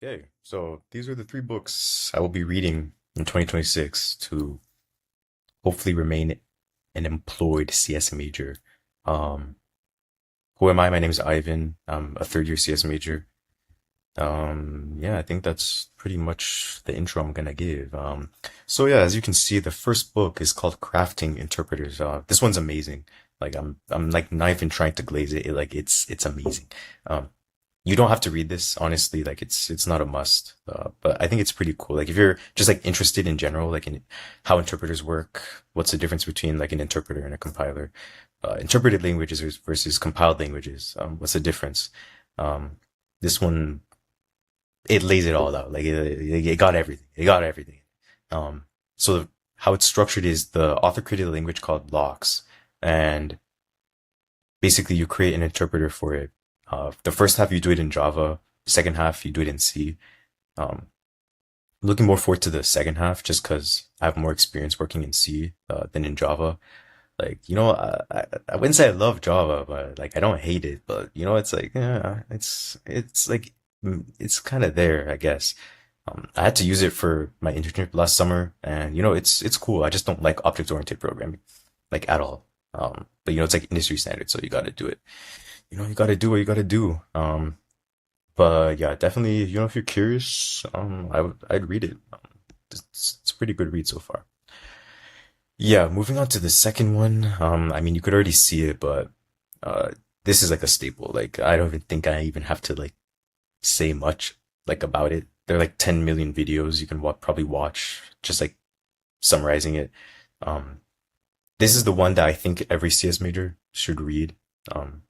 Okay, so these are the three books I will be reading in 2026 to hopefully remain an employed CS major. Um, who am I? My name is Ivan. I'm a third year CS major. Yeah, I think that's pretty much the intro I'm gonna give. So yeah, as you can see, the first book is called Crafting Interpreters. This one's amazing. Like I'm like not even trying to glaze it. Like it's amazing. Um, you don't have to read this, honestly. Like it's not a must. But I think it's pretty cool. Like if you're just like interested in general, like in how interpreters work, what's the difference between like an interpreter and a compiler, interpreted languages versus compiled languages. What's the difference? Um, this one it lays it all out. Like it got everything. It got everything. Um, so how it's structured is the author created a language called locks, and basically you create an interpreter for it. The first half you do it in Java, second half you do it in C. Um, Looking more forward to the second half just because I have more experience working in C than in Java. Like, I wouldn't say I love Java, but like I don't hate it. But it's like, yeah, it's like it's kind of there, I guess. I had to use it for my internship last summer, and it's cool. I just don't like object-oriented programming, like at all. But it's like industry standard, so you got to do it. You got to do what you got to do. But yeah, definitely, if you're curious, I'd read it. It's a pretty good read so far. Yeah, moving on to the second one. I mean, you could already see it, but uh, this is like a staple. Like, I don't even think I even have to like say much like about it. There are like 10 million videos you can probably watch, just like summarizing it. Um, this is the one that I think every CS major should read. Um,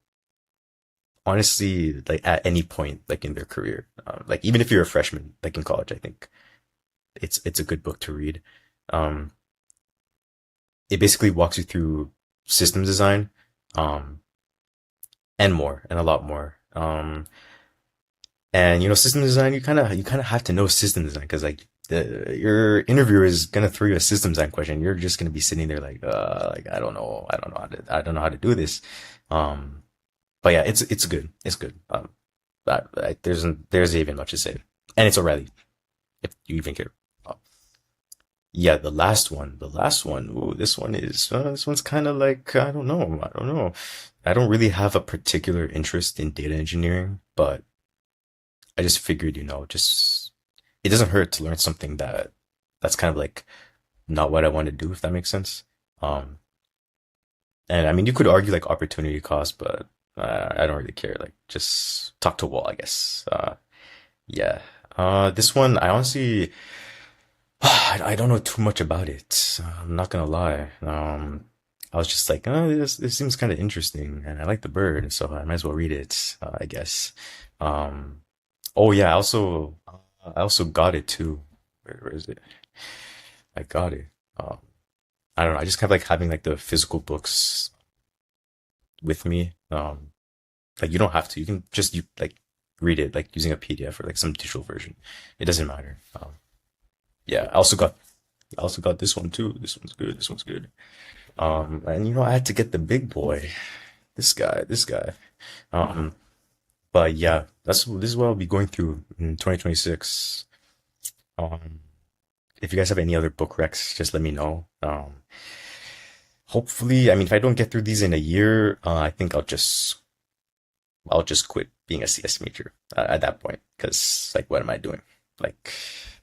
Honestly, like at any point, like in their career, like even if you're a freshman, like in college, I think it's a good book to read. Um, it basically walks you through systems design, um, and more, and a lot more. And system design, you kind of have to know system design because like your interviewer is gonna throw you a system design question. You're just gonna be sitting there like I don't know how to do this. Um, but yeah, it's good. It's good. There's even much to say, and it's O'Reilly if you even care. Uh, yeah, the last one. Ooh, this one's kind of like I don't know. I don't really have a particular interest in data engineering, but I just figured, just it doesn't hurt to learn something that's kind of like not what I want to do, if that makes sense. Um, and I mean, you could argue like opportunity cost, but I don't really care. Like, just talk to a wall, I guess. Yeah. This one, I honestly, I don't know too much about it. I'm not gonna lie. I was just like, oh, this seems kind of interesting, and I like the bird, so I might as well read it, I guess. Um, oh yeah, I also got it too. Where is it? I got it. Um, I don't know. I just kind of like having like the physical books with me. Like you don't have to. You can just you like read it like using a PDF or like some digital version. It doesn't matter. Yeah, I also got this one too. This one's good. This one's good. And I had to get the big boy. This guy. Um, but yeah, this is what I'll be going through in 2026. Um, if you guys have any other book recs, just let me know. Hopefully, I mean, if I don't get through these in a year, I think I'll just quit being a CS major at that point. Because like, what am I doing? Like,